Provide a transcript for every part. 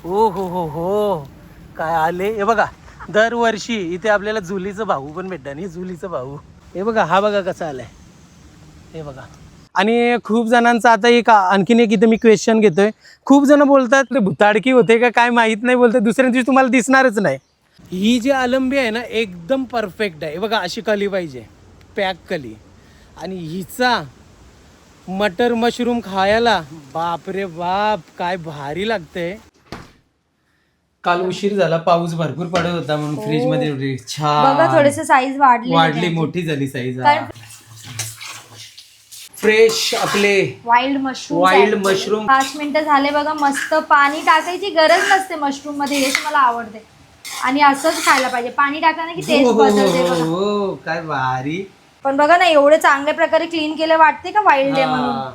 हो काय आले हे बघा. दरवर्षी इथे आपल्याला जुलीचं भाऊ पण भेटतं आणि जुलीचं भाऊ हे बघा. हा बघा कसा आलाय हे बघा. आणि खूप जणांचं आता एक आणखीन एक इथे मी क्वेश्चन घेतोय. खूप जण बोलतात ते भुताडकी होते का काय माहीत नाही, बोलतात दुसऱ्या दिवशी तुम्हाला दिसणारच नाही. ही जी अलंबी आहे ना एकदम परफेक्ट आहे. बघा अशी कली पाहिजे, पॅक कली. आणि हिचा मटर मशरूम खायला बापरे बाप काय भारी लागतंय. काल उशीर झाला, पाऊस भरपूर पडत होता म्हणून फ्रीज मध्ये ठेवली. छान बघा थोडेसे साईज वाढली, मोठी झाली साईज. फ्रेश आपले वाईल्ड मशरूम 5 मिनिटं झाले बघा. मस्त पाणी टाकायची गरज नसते मशरूम मध्ये, हेच मला आवडते. आणि असंच खायला पाहिजे, पाणी टाकल्याने की टेस्ट बदलते बघा. हो काय भारी. पण बघा ना एवढे चांगल्या प्रकारे क्लीन केले, वाटते का वाईल्ड आहे म्हणून.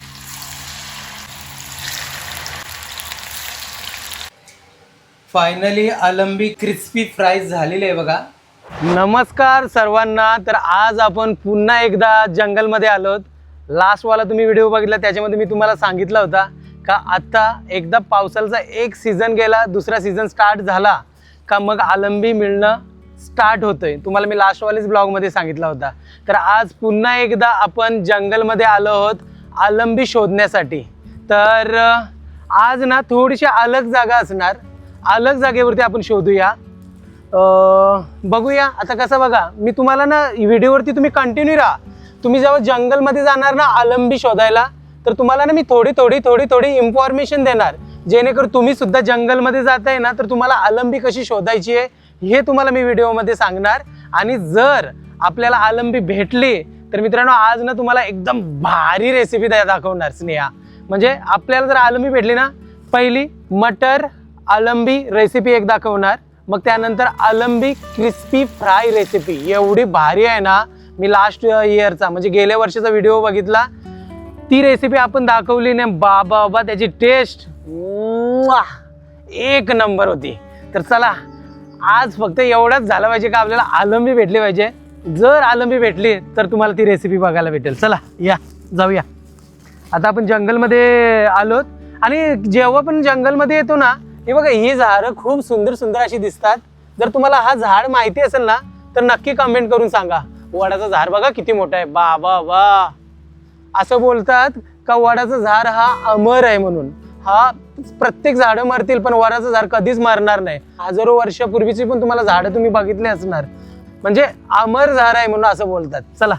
फायनली अलंबी क्रिस्पी फ्राईज झालेली आहे बघा. नमस्कार सर्वांना. तर आज आपण पुन्हा एकदा जंगलमध्ये आलोत. लास्टवाला तुम्ही व्हिडिओ बघितला त्याच्यामध्ये मी तुम्हाला सांगितलं होता का आता एकदा पावसाळ्याचा एक सीझन गेला, दुसरा सीझन स्टार्ट झाला का मग अलंबी मिळणं स्टार्ट होतोय. तुम्हाला मी लास्टवालीच ब्लॉगमध्ये सांगितला होता. तर आज पुन्हा एकदा आपण जंगलमध्ये आलो आहोत अलंबी शोधण्यासाठी. तर आज ना थोडीशी अलग जागा असणार, अलग जागेवरती आपण शोधूया. बघूया आता कसं. बघा मी तुम्हाला ना व्हिडिओवरती तुम्ही कंटिन्यू राहा. तुम्ही जेव्हा जंगलमध्ये जाणार ना अलंबी शोधायला, तर तुम्हाला ना मी थोडी इन्फॉर्मेशन देणार, जेणेकरून तुम्ही सुद्धा जंगलमध्ये जाताय ना तर तुम्हाला अलंबी कशी शोधायची आहे हे तुम्हाला मी व्हिडिओमध्ये सांगणार. आणि जर आपल्याला अलंबी भेटली तर मित्रांनो आज ना तुम्हाला एकदम भारी रेसिपी दाखवणार स्नेहा. म्हणजे आपल्याला जर अलंबी भेटली ना, पहिली मटर अलंबी रेसिपी एक दाखवणार, मग त्यानंतर अलंबी क्रिस्पी फ्राय रेसिपी एवढी भारी आहे ना. मी लास्ट इयरचा म्हणजे गेल्या वर्षाचा व्हिडिओ बघितला, ती रेसिपी आपण दाखवली ना, बाबा त्याची टेस्ट एक नंबर होती. तर चला आज फक्त एवढंच झालं पाहिजे का आपल्याला अलंबी भेटली पाहिजे. जर अलंबी भेटली तर तुम्हाला ती रेसिपी बघायला भेटेल. चला या जाऊया. आता आपण जंगलमध्ये आलोत आणि जेव्हा पण जंगलमध्ये येतो ना, हे बघा ही झाडं खूप सुंदर अशी दिसतात. जर तुम्हाला हा झाड माहिती असेल ना तर नक्की कमेंट करून सांगा. वडाचं झाड बघा किती मोठं आहे. बाबा असं बोलतात का वडाचं झाड हा अमर आहे म्हणून. हा प्रत्येक झाडं मरतील पण वडाचं झाड कधीच मरणार नाही. हजारो वर्षापूर्वीची पण तुम्हाला झाडं तुम्ही बघितली असणार, म्हणजे अमर झाड आहे म्हणून असं बोलतात. चला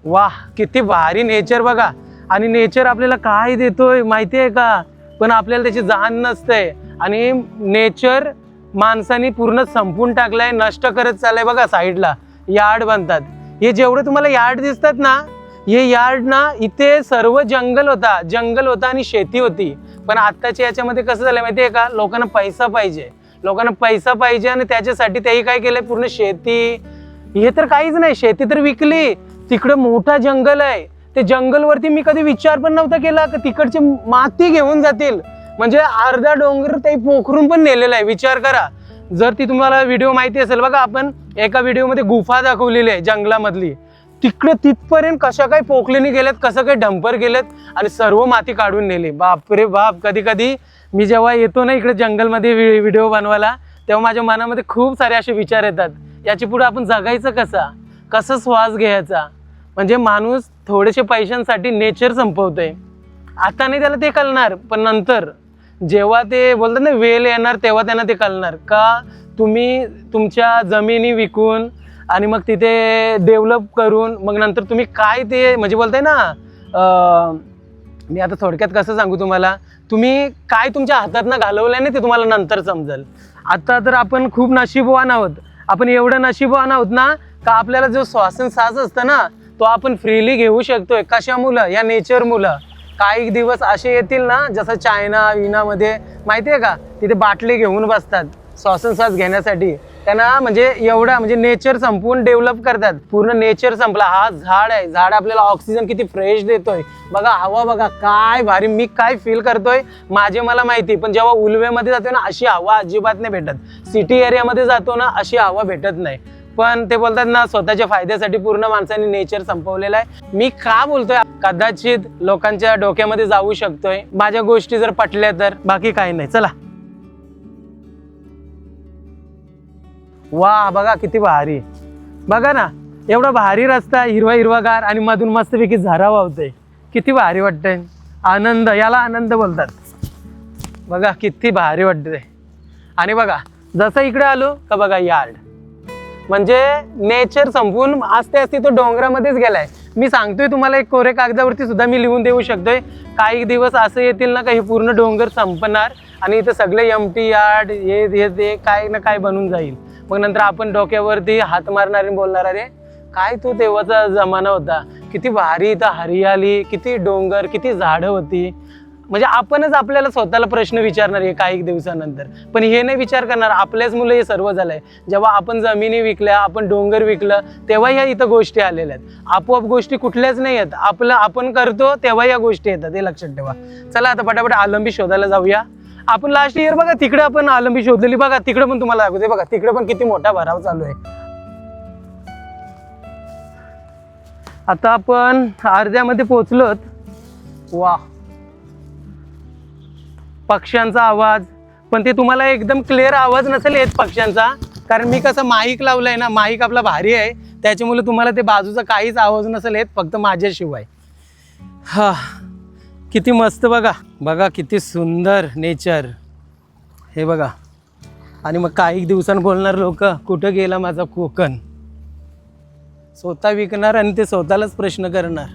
वाह किती भारी नेचर बघा. आणि नेचर आपल्याला काय देतोय माहिती आहे का, पण आपल्याला त्याची जाण नसते. आणि नेचर माणसाने पूर्ण संपून टाकलाय, नष्ट करत चाललाय. बघा साईडला यार्ड बांधतात. हे जेवढे तुम्हाला यार्ड दिसतात ना, हे यार्ड ना इथे सर्व जंगल होता आणि शेती होती. पण आत्ताच्या याच्यामध्ये कसं झालं माहिती आहे का, लोकांना पैसा पाहिजे आणि त्याच्यासाठी तेही काय केलंय, पूर्ण शेती. हे तर काहीच नाही, शेती तर विकली. तिकडं मोठा जंगल आहे, ते जंगलवरती मी कधी विचार पण नव्हता केला की तिकडची माती घेऊन जातील. म्हणजे अर्धा डोंगर ते पोखरून पण नेलेला आहे. विचार करा. जर ती तुम्हाला व्हिडिओ माहिती असेल बघा, आपण एका व्हिडिओमध्ये गुफा दाखवलेली आहे जंगलामधली, तिकडे तिथपर्यंत कशा काही पोखलेनी गेलेत, कसं काही डंपर गेलेत आणि सर्व माती काढून नेली. बापरे बाप. कधी मी जेव्हा येतो ना इकडे जंगलमध्ये व्हिडिओ बनवायला, तेव्हा माझ्या मनामध्ये खूप सारे असे विचार येतात, याची पुढे आपण जगायचं कसं श्वास घ्यायचा. म्हणजे माणूस थोडेसे पैशांसाठी नेचर संपवतोय. आता नाही त्याला ते कळणार, पण नंतर जेव्हा ते बोलतात ना वेल येणार तेव्हा त्यांना ते कळणार का तुम्ही तुमच्या जमिनी विकून आणि मग तिथे डेव्हलप करून मग नंतर तुम्ही काय ते म्हणजे बोलताय ना, मी आता थोडक्यात कसं सांगू तुम्हाला, तुम्ही काय तुमच्या हातातनं घालवलंय ना ते तुम्हाला नंतर समजेल. आता तर आपण खूप नशीबवान आहोत. आपण एवढं नशीबवान आहोत ना का आपल्याला जो श्वासोच्छ्वास असतं ना तो आपण फ्रीली घेऊ शकतोय. कशामुळं? या नेचरमुळं. काही दिवस असे येतील ना, जसं चायनामध्ये माहिती आहे का, तिथे बाटली घेऊन बसतात श्वासोच्छ्वास घेण्यासाठी. त्यांना म्हणजे एवढा म्हणजे नेचर संपून डेव्हलप करतात. पूर्ण नेचर संपला. हा झाड आहे, झाड आपल्याला ऑक्सिजन किती फ्रेश देतोय. बघा हवा बघा काय भारी. मी काय फील करतोय मला माहिती, पण जेव्हा उल्वेमध्ये जातोय ना अशी हवा अजिबात नाही भेटत. सिटी एरियामध्ये जातो ना अशी हवा भेटत नाही. पण ते बोलतात ना स्वतःच्या फायद्यासाठी पूर्ण माणसाने नेचर संपवलेलं आहे. मी का बोलतोय, कदाचित लोकांच्या डोक्यामध्ये जाऊ शकतोय. माझ्या गोष्टी जर पटल्या तर, बाकी काही नाही. चला वा बघा किती भारी, बघा ना एवढा भारी रस्ता, हिरवा हिरवागार आणि मधून मस्तपैकी झरा वाहतोय, किती भारी वाटतंय. आनंद, याला आनंद बोलतात. बघा किती भारी वाटतंय. आणि बघा जसं इकडे आलो का बघा यार्ड, म्हणजे नेचर संपून असते असते तो डोंगरामध्येच गेलाय. मी सांगतोय तुम्हाला, एक कोरे कागदावरती सुद्धा मी लिहून देऊ शकतोय. काही दिवस असं येतील ना, काही पूर्ण डोंगर संपणार आणि इथं सगळे एम्प्टी यार्ड हे ते काय ना काय बनून जाईल. मग नंतर आपण डोक्यावरती हात मारणार आणि बोलणार, अरे काय तो तेव्हाचा जमाना होता, किती भारी इथं हरियाली, किती डोंगर, किती झाडं होती. म्हणजे आपणच आपल्याला स्वतःला प्रश्न विचारणार आहे काही दिवसानंतर. पण हे नाही विचार करणार आपल्याच मुलं हे सर्व झालंय. जेव्हा आपण जमिनी विकल्या, आपण डोंगर विकलं, तेव्हा ह्या इथं गोष्टी आलेल्या आहेत. आपोआप गोष्टी कुठल्याच नाही आहेत, आपलं आपण करतो तेव्हा या गोष्टी येतात, हे लक्षात ठेवा. चला आता पटापट आलंबी शोधायला जाऊया. आपण लास्ट इयर बघा तिकडे आपण आलंबी शोधलेली, बघा तिकडे पण तुम्हाला दाखवते. बघा तिकडे पण किती मोठा भराव चालू आहे. आता आपण अर्ध्यामध्ये पोहोचलोत. वा, पक्ष्यांचा आवाज, पण ते तुम्हाला एकदम क्लिअर आवाज नसेल येत पक्ष्यांचा, कारण मी कसं माईक लावलंय ना, माईक आपला भारी आहे, त्याच्यामुळे तुम्हाला ते बाजूचा काहीच आवाज नसेल येत, फक्त माझ्याशिवाय. हा किती मस्त, बघा बघा किती सुंदर नेचर, हे बघा. आणि मग काही दिवसांनी बोलणार लोक, कुठं गेला माझा कोकण. स्वतः विकणार आणि ते स्वतःलाच प्रश्न करणार.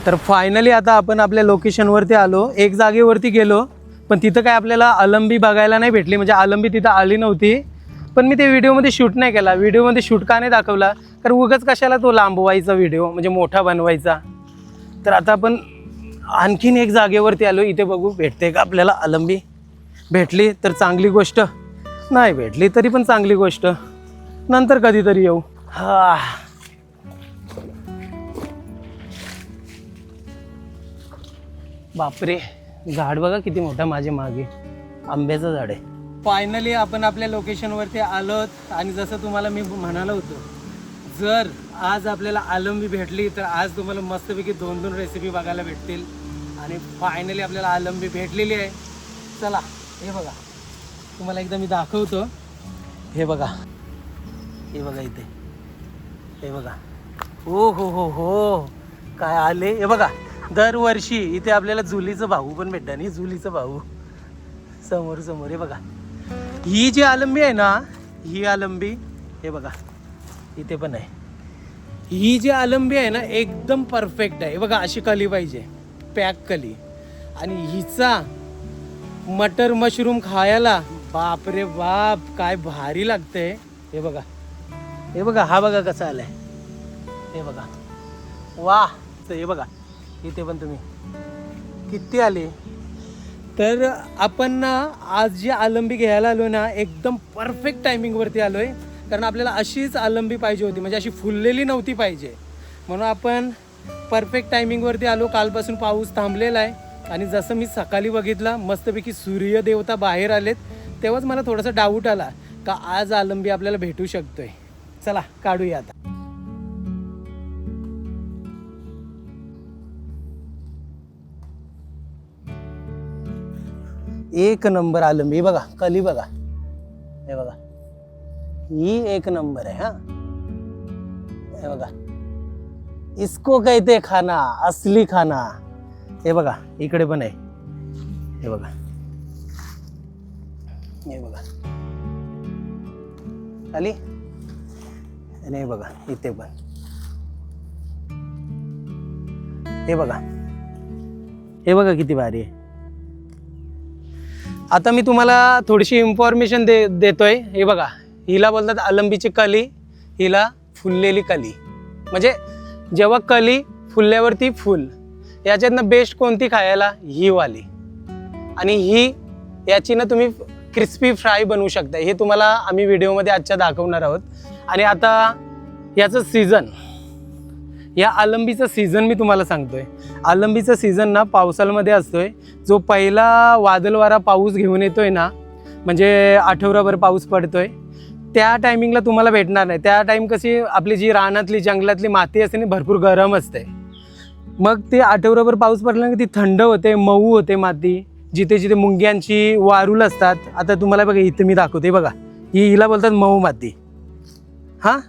तर फायनली आता आपण आपल्या लोकेशनवरती आलो. एक जागेवरती गेलो, पण तिथं काय आपल्याला अलंबी बघायला नाही भेटली, म्हणजे अलंबी तिथं आली नव्हती. पण मी ते व्हिडिओमध्ये शूट नाही केला. व्हिडिओमध्ये शूट का नाही दाखवला, कारण उगाच कशाला तो लांबवायचा व्हिडिओ, म्हणजे मोठा बनवायचा. तर आता आपण आणखीन एक जागेवरती आलो. इथे बघू भेटते का आपल्याला अलंबी. भेटली तर चांगली गोष्ट, नाही भेटली तरी पण चांगली गोष्ट, नंतर कधीतरी येऊ. हा, बापरे, झाड बघा किती मोठा माझ्या मागे, आंब्याचं झाड आहे. फायनली आपण आपल्या लोकेशनवरती आलोत. आणि जसं तुम्हाला मी म्हणालो होतो, जर आज आपल्याला आलंबी भेटली तर आज तुम्हाला मस्तपैकी 2-2 रेसिपी बघायला भेटतील. आणि फायनली आपल्याला आलंबी भेटलेली आहे. चला हे बघा, तुम्हाला एकदा मी दाखवतो. हे बघा, हे बघा इथे, हे बघा. हो हो हो हो, काय आले. हे बघा, दरवर्षी इथे आपल्याला जुलीचं भाऊ पण भेटतं. आणि जुलीचं भाऊ समोर समोर, हे बघा. ही जी आलंबी आहे ना, ही आलंबी हे बघा इथे पण आहे. ही जी आलंबी आहे ना, एकदम परफेक्ट आहे. हे बघा, अशी कली पाहिजे, पॅक कली. आणि हिचा मटर मशरूम खायला बापरे बाप, काय भारी लागते. हे बघा, हे बघा, हा बघा कसा आलाय, हे बघा. वा, हे बघा इथे पण तुम्ही किती आले. तर आपण ना आज जी आलंबी घ्यायला आलो ना, एकदम परफेक्ट टायमिंगवरती आलो आहे. कारण आपल्याला अशीच आलंबी पाहिजे होती, म्हणजे अशी फुललेली नव्हती पाहिजे, म्हणून आपण परफेक्ट टायमिंगवरती आलो. कालपासून पाऊस थांबलेला आहे. आणि जसं मी सकाळी बघितलं, मस्तपैकी सूर्यदेवता बाहेर आलेत, तेव्हाच मला थोडासा डाऊट आला का आज आलंबी आपल्याला भेटू शकतोय. चला काढूया आता. एक नंबर आलंबी, बघा कली बघा, हे बघा, ही एक नंबर आहे. हा, हे बघा, इसको कहते खाना, असली खाना. हे बघा इकडे पण आहे, हे बघा, हे बघा खाली, आणि हे बघा इथे पण, हे बघा, हे बघा किती भारी आहे. आता मी तुम्हाला थोडीशी इन्फॉर्मेशन देतोय. हे बघा, हिला बोलतात आलंबीची कली, हिला फुललेली कली. म्हणजे जेव्हा कली फुलल्यावरती फुल, याच्यातनं बेस्ट कोणती खायला, ही वाली. आणि ही याची ना तुम्ही क्रिस्पी फ्राय बनवू शकता. हे तुम्हाला आम्ही व्हिडिओमध्ये आजच्या दाखवणार आहोत. आणि आता याचं सीझन, या आलंबीचं सीझन मी तुम्हाला सांगतोय. आलंबीचं सीझन ना पावसाळ्यामध्ये असतोय. जो पहिला वादळ वारा पाऊस घेऊन येतोय ना, म्हणजे आठवडाभर पाऊस पडतोय, त्या टायमिंगला तुम्हाला भेटणार नाही. त्या टाईम कशी आपली जी रानातली जंगलातली माती असते ना, भरपूर गरम असते. मग ते आठवड्याभर पाऊस पडला की ती थंड होते, मऊ होते माती. जिथे जिथे मुंग्यांची वारूल असतात, आता तुम्हाला बघा इथं मी दाखवते बघा, हिला बोलतात मऊ माती. हां,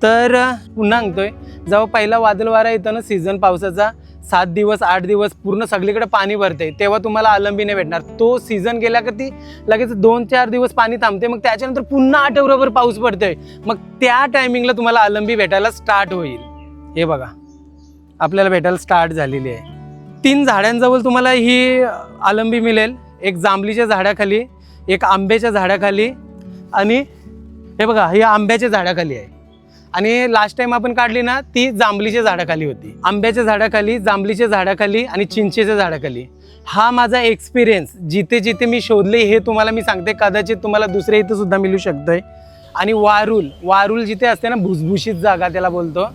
तर पुन्हा सांगतोय, जेव्हा पहिला वादळ वारा येतो ना सीझन पावसाचा, 7 दिवस 8 दिवस पूर्ण सगळीकडे पाणी भरते, तेव्हा तुम्हाला अळंबी नाही भेटणार. तो सीझन गेला का ती लगेच 2-4 दिवस पाणी थांबते, मग त्याच्यानंतर पुन्हा आठवड्याभर पाऊस पडतोय, मग त्या टायमिंगला तुम्हाला अळंबी भेटायला स्टार्ट होईल. हे बघा आपल्याला भेटायला स्टार्ट झालेली आहे. 3 झाडांजवळ तुम्हाला ही अळंबी मिळेल. एक जांभळीच्या झाडाखाली, एक आंब्याच्या झाडाखाली, आणि हे बघा ही आंब्याच्या झाडाखाली आहे. आणि लास्ट टाइम आपण काढली ना ती जांभळीच्या झाडाखाली होती. आंब्याच्या झाडाखाली, जांभळीच्या झाडाखाली आणि चिंचेच्या झाडाखाली. हा माझा एक्सपिरियन्स, जिथे जिथे मी शोधले हे तुम्हाला मी सांगते. कदाचित तुम्हाला दुसऱ्या इथं सुद्धा मिळू शकतंय. आणि वारूल जिथे असते ना, भुसभुशीत जागा त्याला बोलतो.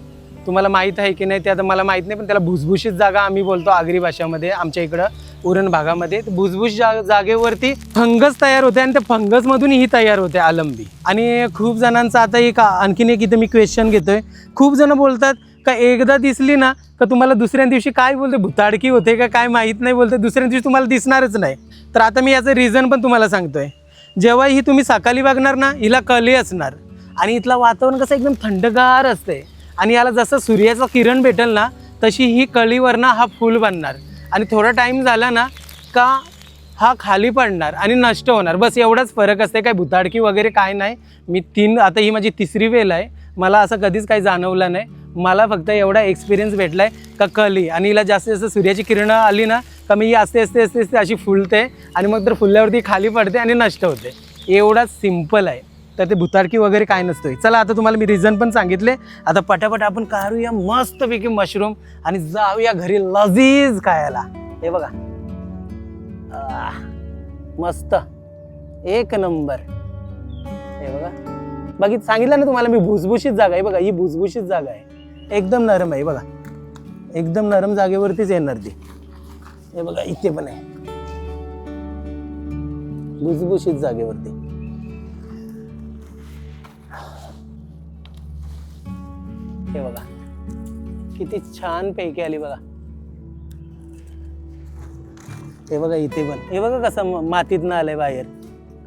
तुम्हाला माहीत आहे की नाही ते आता मला माहीत नाही, पण त्याला भुसभुशीत जागा आम्ही बोलतो आगरी भाषामध्ये, आमच्या इकडं उरण भागामध्ये. भुसभुशीत जागेवरती फंगस तयार होते आणि त्या फंगसमधून ही तयार होते अळंबी. आणि खूप जणांचा आता एक आणखीन एक इथं मी क्वेश्चन घेतोय. खूप जण बोलतात का एकदा दिसली ना का तुम्हाला दुसऱ्या दिवशी काय बोलते, भुताडकी होते का काय माहीत नाही बोलते, दुसऱ्या दिवशी तुम्हाला दिसणारच नाही. तर आता मी याचं रिझन पण तुम्हाला सांगतोय. जेव्हा ही तुम्ही सकाळी बघणार ना, हिला कली असणार आणि इथलं वातावरण कसं एकदम थंडगार असते, आणि याला जसं सूर्याचं किरण भेटेल ना तशी ही कळीवरनं हा फूल बनणार, आणि थोडा टाईम झाला ना का हा खाली पडणार आणि नष्ट होणार. बस एवढाच फरक असते, काय भुताडकी वगैरे काय नाही. आता ही माझी 3री वेल आहे, मला असं कधीच काही जाणवलं नाही. मला फक्त एवढा एक्सपिरियन्स भेटला आहे का कली, आणि हिला जास्तीत जास्त सूर्याची किरणं आली ना का मी आस्ते आस्ते आस्ते आस्ते अशी फुलते, आणि मग तर फुलल्यावरती खाली पडते आणि नष्ट होते. एवढाच सिम्पल आहे. तर ते भुताडकी वगैरे काय नसतोय. चला आता तुम्हाला मी रिझन पण सांगितले. आता पटापट आपण काढूया मस्तपैकी मशरूम आणि जाऊया घरी लजीज खायला. हे बघा मस्त एक नंबर. हे बघा बाकी सांगितलं ना तुम्हाला मी, भुसभुशीत जागा आहे बघा. ही भुसभुशीत जागा आहे, एकदम नरम आहे बघा, एकदम नरम जागेवरतीच येणार ती. हे बघा इथे पण आहे भुसभुशीत जागेवरती. हे बघा किती छान पैकी आली बघा. हे बघा इथे पण, हे बघा कसं मातीतनं आलंय बाहेर,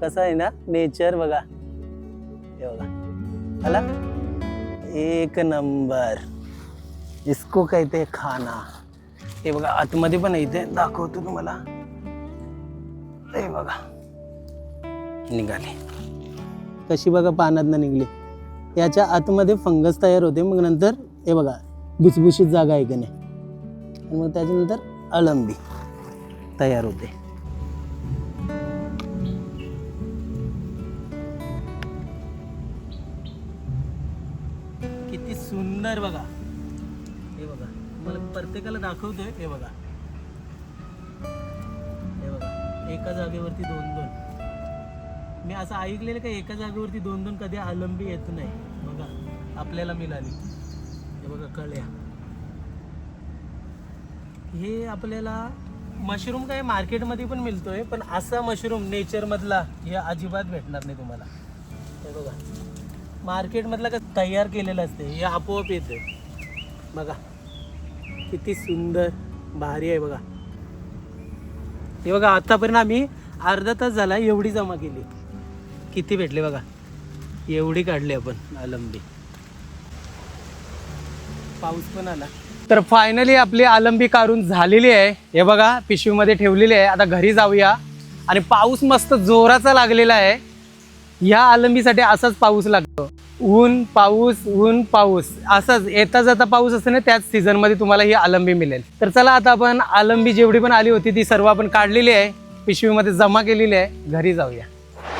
कसं आहे ना नेचर बघा. हे बघा आला एक नंबर. इसको कहते खाना. हे बघा आतमध्ये पण आहे, इथे दाखवतो तुम्हाला. हे बघा निघाली कशी बघा, पानातनं निघली. याच्या आतमध्ये फंगस तयार होते, मग नंतर हे बघा भुसभुशीत जागा आहे की नाही, आणि मग त्याच्यानंतर अळंबी तयार होते. किती सुंदर बघा. हे बघा मला प्रत्येकाला दाखवतोय. हे बघा हे बघा एका जागेवरती 2-2. मी असं ऐकलेलं का एका जागेवरती 2-2 कधी अळंबी येत नाही. बघा आपल्याला मिळाली. हे बघा कळ्या. हे आपल्याला मशरूम काय मार्केटमध्ये पण मिळतोय, पण असा मशरूम नेचरमधला हे अजिबात भेटणार नाही तुम्हाला. हे बघा मार्केटमधला का तयार केलेलं असते, हे आपोआप येते. बघा किती सुंदर भारी आहे बघा. हे बघा आतापर्यंत आम्ही अर्धा तास झाला एवढी जमा केली. किती भेटले बघा, एवढी काढली आपण अळंबी. पाऊस पण आला. तर फायनली आपली अळंबी काढून झालेली आहे. हे बघा पिशवीमध्ये ठेवलेली आहे. आता घरी जाऊया. आणि पाऊस मस्त जोराचा लागलेला आहे. ह्या अळंबीसाठी असाच पाऊस लागतो, ऊन पाऊस असाच येता जाता पाऊस असतो ना, त्याच सीझनमध्ये तुम्हाला ही अळंबी मिळेल. तर चला आता आपण अळंबी जेवढी पण आली होती ती सर्व आपण काढलेली आहे, पिशवीमध्ये जमा केलेली आहे. घरी जाऊया.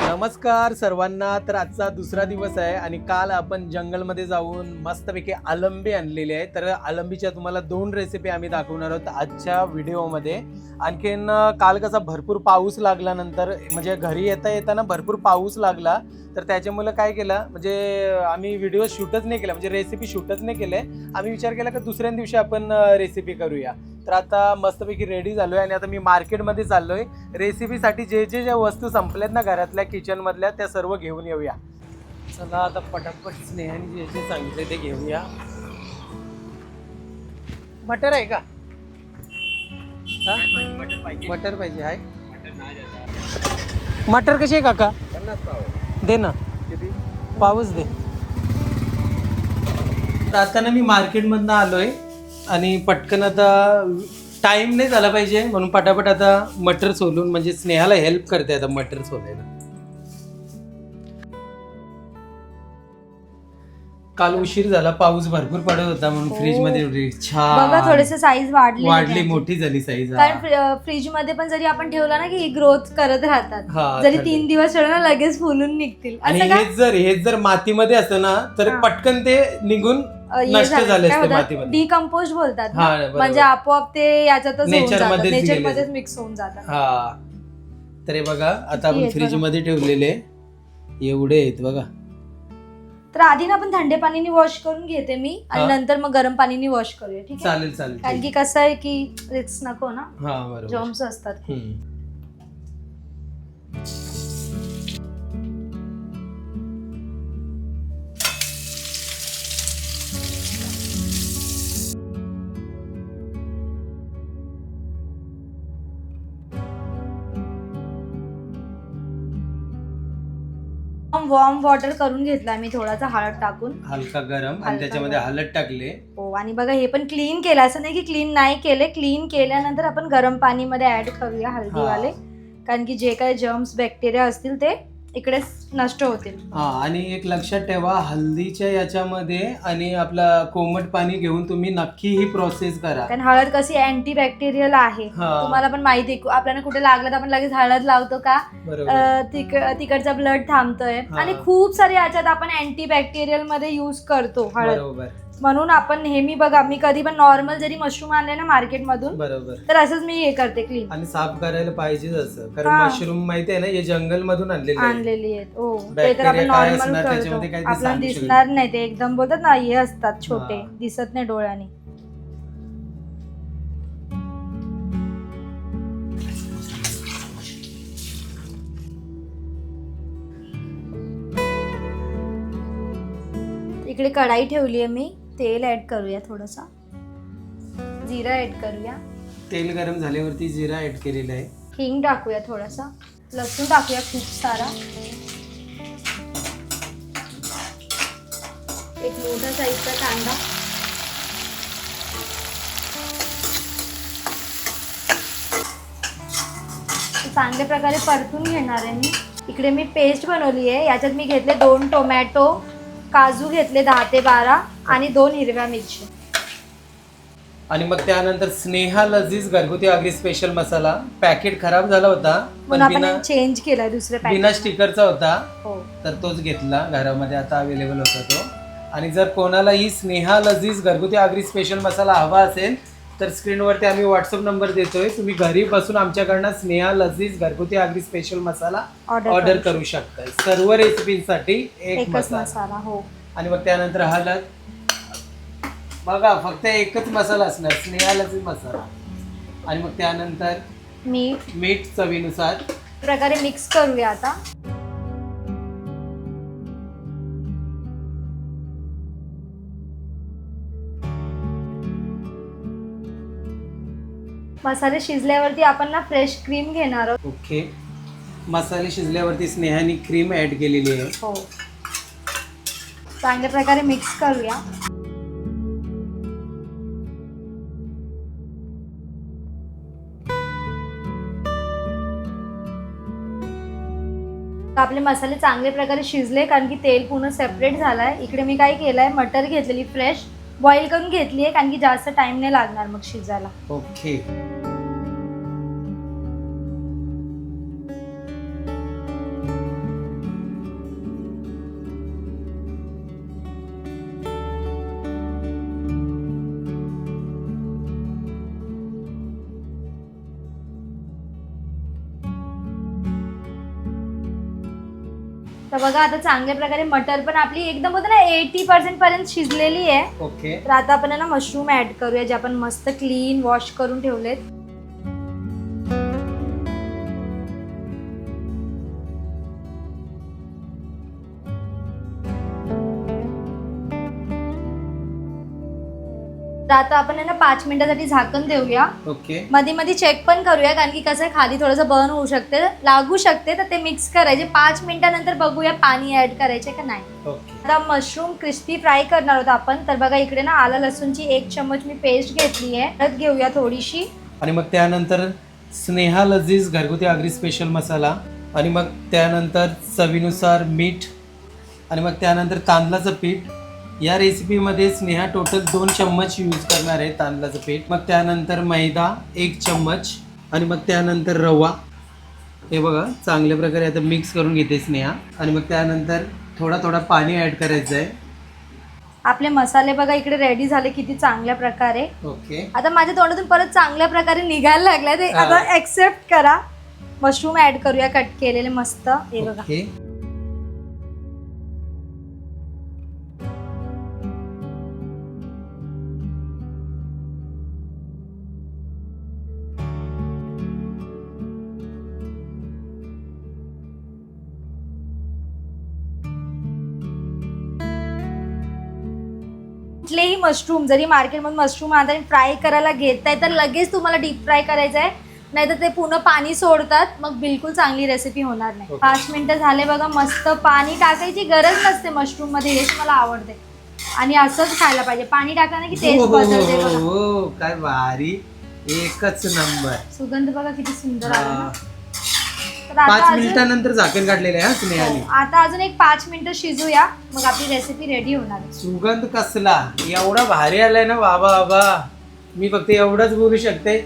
नमस्कार सर्वांना. तर आजचा दुसरा दिवस आहे आणि काल आपण जंगलमध्ये जाऊन मस्तपैकी अळंबी आणलेली आहे. तर अळंबीच्या तुम्हाला 2 रेसिपी आम्ही दाखवणार आहोत आजच्या व्हिडिओमध्ये. आणखीन काल कसा भरपूर पाऊस लागला, नंतर म्हणजे घरी येताना भरपूर पाऊस लागला, तर त्याच्यामुळे काय केलं म्हणजे आम्ही व्हिडिओ शूटच नाही केला, म्हणजे रेसिपी शूटच नाही केले. आम्ही विचार केला की दुसऱ्या दिवशी आपण रेसिपी करूया. तर आता मस्तपैकी रेडी झालोय आणि आता मी मार्केटमध्ये चाललोय. रेसिपीसाठी जे वस्तू संपल्यात ना घरातल्या किचनमधल्या त्या सर्व घेऊन येऊया. चला आता पटापट स्नेहाने जे सांगितले ते घेऊया. मटर आहे का? हा? मटर पाहिजे आहे. मटर कशी आहे काका? दे ना, पावच दे. तर आता ना मी मार्केटमधनं आलोय आणि पटकन आता टाइम नाही झाला पाहिजे म्हणून पटापट आता मटर सोलून, म्हणजे स्नेहाला हेल्प करते आता मटर सोलायला. काल उशीर झाला, पाऊस भरपूर पडत होता म्हणून फ्रीज मध्ये बघा छान थोडेसे साईज वाढली, मोठी झाली साईज. कारण फ्रीज मध्ये पण जरी आपण ठेवला ना की ग्रोथ करत हा, राहतात. जरी खरं. 3 दिवस ठेवलं ना लगेच फुलून निघतील. आणि असं का? हेच जर मातीमध्ये असतं ना तर हा. पटकन ते निघून नष्ट झाले असते मातीमध्ये. डिकम्पोज बोलतात ना. हा, बरोबर. म्हणजे आपोआप ते याच्यातच Nature मध्येच नेचर गेले. मध्येच मिक्स होऊन जातात. हा, तर हे बघा आता आपण आहेत फ्रीज बघा. मध्ये ठेवलेले एवढे आहेत बघा. तर आधी ना आपण थंडे पाणीने वॉश करून घेते मी आणि हा. नंतर मग गरम पाणीने वॉश करूया. ठीक आहे, चालेल चालेल. कारण की कसं आहे की रिस्क नको ना, हा बरोबर. जर्म्स असतात. हम्म. वॉर्म वॉटर करून घेतला मी थोडासा हळद टाकून. हलका गरम आणि हलका त्याच्यामध्ये गरम. हळद टाकले. हो, आणि बघा हे पण क्लीन केलं, असं नाही की क्लीन नाही केले. क्लीन केल्यानंतर आपण गरम पाणीमध्ये ऍड करूया हळदीवाले, कारण की जे काही जर्म्स बॅक्टेरिया असतील ते इकडेच नष्ट होतील. हा, आणि एक लक्षात ठेवा, हल्दीच्या याच्यामध्ये आणि आपला कोमट पाणी घेऊन तुम्ही नक्की ही प्रोसेस करा. कारण हळद कशी अँटी बॅक्टेरियल आहे. हा. तुम्हाला पण माहिती आहे, आपल्याला कुठे लागलं तर आपण लगेच हळद लावतो का? बरोबर. तिकडचा ब्लड थांबतोय. हा. आणि खूप सारे याच्यात आपण अँटी बॅक्टेरियल मध्ये युज करतो हळद. बरोबर. म्हणून आपण नेहमी बघा, मी कधी पण नॉर्मल जरी मशरूम आणले ना मार्केटमधून, बरोबर. तर असंच मी हे करते क्लीन. आणि साफ करायला पाहिजेच असं, कारण हा. मशरूम माहिती आहे ना, हे जंगल मधून आणलेले आहे. आणलेली आहेत. हो, ते तर बॅक्टेरिया आपण काय नॉर्मल असणार करतो, त्याच्यामध्ये काही ते आपल्याला सांगू शकत दिसणार नाही. ते एकदम बोलतात ना, हे असतात छोटे, हा. दिसत नाही डोळ्याने. इकडे कढाई ठेवली आहे मी. तेल ऍड करूया, थोडंसं जिरा ऍड करूया, तेल गरम झाल्यावरती जिरा ऍड केलेला आहे. हिंग टाकूया, थोडासा लसूण टाकूया खूप सारा, एक मोठा साईजचा कांदा, चांगल्या प्रकारे परतून घेणार आहे मी. इकडे मी पेस्ट बनवली आहे. याच्यात मी घेतले 2 टोमॅटो, काजू घेतले 10 ते 12 आणि 2 हिरव्या मिरची. आणि मग त्यानंतर स्नेहा लजीज घरगुती आगरी स्पेशल मसाला. पॅकेट खराब झाला होता म्हणून आपण चेंज केलाय दुसरे बिना पॅकेट. स्टिकरचा होता, हो, तर तोच घेतला. घरामध्ये आता अवेलेबल होता तो. आणि जर कोणाला ही स्नेहा लजीज घरगुती आगरी स्पेशल मसाला हवा असेल तर स्क्रीनवरती आम्ही व्हॉट्सअप नंबर देतोय. तुम्ही घरी बसून आमच्याकडनं स्नेहा लजीज घरगुती आगरी स्पेशल मसाला ऑर्डर करू शकता. सर्व रेसिपीसाठी एक एकच मसाला. हो, आणि मग त्यानंतर हळद. बघा, फक्त एकच मसाला असणार, स्नेहा लजीज मसाला. आणि मग त्यानंतर मीठ चवीनुसार. प्रकारे मिक्स करूया आता. मसाले शिजल्यावरती आपण ना फ्रेश क्रीम घेणार आहोत. ओके. मसाले शिजल्यावरती स्नेहाने क्रीम ऍड केलेली आहे. हो, चांगल्या प्रकारे मिक्स करूया. आपले मसाले चांगल्या प्रकारे शिजले, कारण की तेल पूर्ण सेपरेट झालाय. इकडे मी काय केलंय, मटर घेतलेली फ्रेश, बॉईल करून घेतली आहे, कारण की जास्त टाइम नाही लागणार मग शिजायला. ओके. तर बघा आता चांगल्या प्रकारे मटर पण आपली एकदम होतं ना 80% पर्यंत शिजलेली आहे. ओके. तर आता आपण ना मशरूम ऍड करूया, जे आपण मस्त क्लीन वॉश करून ठेवलेत. तर आता आपण आहे ना 5 मिनिटासाठी झाकण देऊया. ओके. मध्ये मध्ये चेक पण करूया, कारण की कसं आहे खाली थोडंसं बर्न होऊ शकते, लागू शकते, तर ते मिक्स करायचे. 5 मिनिटानंतर बघूया पाणी ऍड करायचे का नाही. ओके. आता मशरूम क्रिस्पी फ्राय करणार आहोत आपण. तर बघा इकडे ना आलं लसूणची 1 चम्मच मी पेस्ट घेतली आहे. हळद घेऊया थोडीशी. आणि मग त्यानंतर स्नेहा लजीज घरगुती आगरी स्पेशल मसाला, आणि मग त्यानंतर चवीनुसार मीठ, आणि मग त्यानंतर तांदळाचं पीठ. या रेसिपीमध्ये स्नेहा टोटल 2 चम्मच यूज करणार आहे तांदळाचं पीठ. मग त्यानंतर मैदा 1 चम्मच, आणि मग त्यानंतर रवा. हे बघा चांगल्या प्रकारे आता मिक्स करून घेते स्नेहा. आणि मग त्यानंतर थोडा थोडा पाणी ॲड करायचं आहे. आपले मसाले बघा इकडे रेडी झाले किती चांगल्या प्रकारे. ओके. आता माझ्या तोंडातून परत चांगल्या प्रकारे निघायला लागलाय, ते आता ऍक्सेप्ट करा. मशरूम ऍड करूया कट केलेले मस्त. हे बघा ओके. कुठलेही मशरूम जरी मार्केटमधून मशरूम आता फ्राय करायला घेताय तर लगेच तुम्हाला डीप फ्राय करायचं आहे, नाहीतर ते पूर्ण पाणी सोडतात, मग बिलकुल चांगली रेसिपी होणार नाही. 5 मिनिटं झाले बघा. मस्त पाणी टाकायची गरज नसते मशरूम मध्ये, हेच मला आवडते. आणि असंच खायला पाहिजे, पाणी टाकल्याने की टेस्ट बदलते बघा. हो काय भारी, एकच नंबर. सुगंध बघा किती सुंदर आला ना. तर 5 आता मिनिटानंतर झाकण काढलेलं आहे स्नेहाने. आता अजून एक 5 मिनिटं शिजूया, मग आपली रेसिपी रेडी होणार आहे. सुगंध कसला एवढा भारी आलाय ना बाबा बाबा, मी फक्त एवढंच बोलू शकते,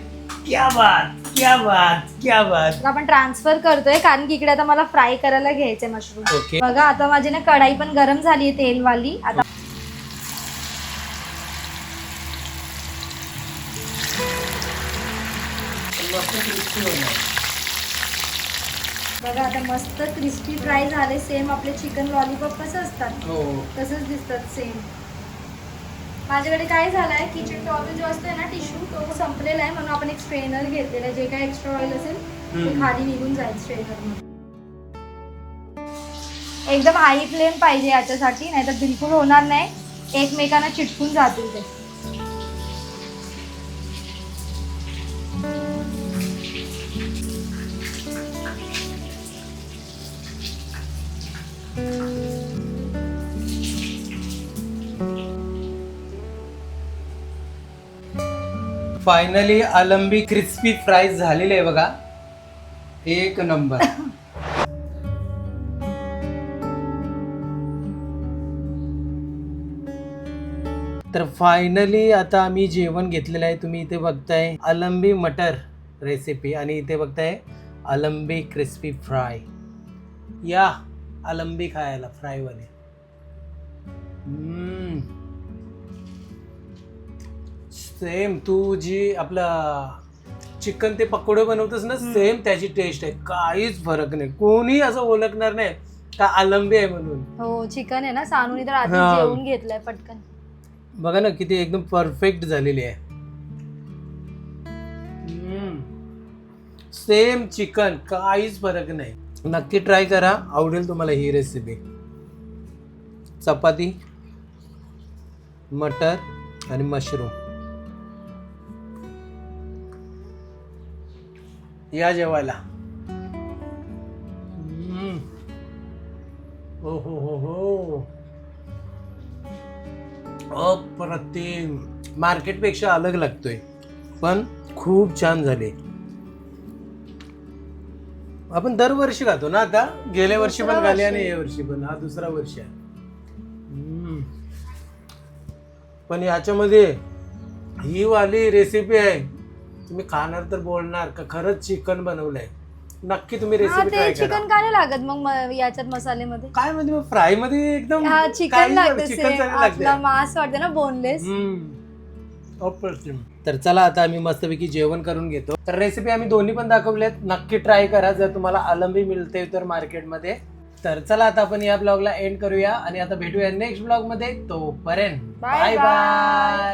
क्या बात क्या बात क्या बात. तर आपण ट्रान्सफर करतोय, कारण की इकडे आता मला फ्राय करायला घ्यायचंय मशरूम. ओके. बघा आता माझी ना कढाई पण गरम झाली आहे तेलवाली. आता बघा आता मस्त क्रिस्पी फ्राय झाले. सेम आपले चिकन लॉलीपॉप कसं असतात हो तसंच दिसतात सेम. माझ्याकडे काय झालंय, किचन टॉवेल जो असतोय ना टिश्यू, तो संपलेला आहे, म्हणून आपण एक स्ट्रेनर घेतलेला आहे. जे काय एक्स्ट्रा ऑइल असेल ते खाली निघून जाईल स्ट्रेनर मध्ये. एकदम हाई फ्लेम पाहिजे याच्यासाठी, नाहीतर बिलकुल होणार नाही, एकमेकांना चिटकून जातील ते. फायनली अलंबी क्रिस्पी फ्राय झालेले आहे बघा, एक नंबर. तर फायनली आता आम्ही जेवण घेतलेलं आहे. तुम्ही इथे बघताय अलंबी मटर रेसिपी, आणि इथे बघताय अलंबी क्रिस्पी फ्राय. या अलंबी खायला फ्राय वाले. सेम तू जी आपला चिकन ते पकोडे बनवतोस ना, सेम त्याची टेस्ट आहे, काहीच फरक नाही. कोणी असं ओळखणार नाही का अलंबी आहे म्हणून. हो चिकन आहे ना, सानूनी तर आधी हा. जेवून घेतलंय पटकन. बघा ना किती एकदम परफेक्ट झालेली आहे. सेम चिकन, काहीच फरक नाही. नक्की ट्राय करा, आवडेल तुम्हाला ही रेसिपी. चपाती, मटर आणि मशरूम. या जेवायला. हो हो हो हो, अप्रतिम. मार्केट पेक्षा अलग लागतोय, पण खूप छान झाले. आपण दरवर्षी खातो ना, आता गेल्या वर्षी पण खाली आणि या वर्षी पण. हा दुसरा वर्ष आहे. पण याच्यामध्ये ही वाली रेसिपी आहे, तुम्ही खाणार तर बोलणार का खरंच चिकन बनवलंय. नक्की तुम्ही रेसिपी ट्राय करा. चिकन काय नाही लागत मग याच्यात मसाल्यामध्ये. काय म्हणजे मग फ्राय मध्ये एकदम चिकन लागते, चिकन आपला मांस वाटते ना बोनलेस. अप्रतिम. तर चला आता आम्ही मस्तपैकी जेवण करून घेतो. तर रेसिपी आम्ही दोन्ही पण दाखवल्यात, नक्की ट्राय करा जर तुम्हाला अलंबी मिळते तर मार्केटमध्ये. तर चला आता आपण या ब्लॉगला एंड करूया, आणि आता भेटूया नेक्स्ट ब्लॉग मध्ये. तोपर्यंत बाय बाय.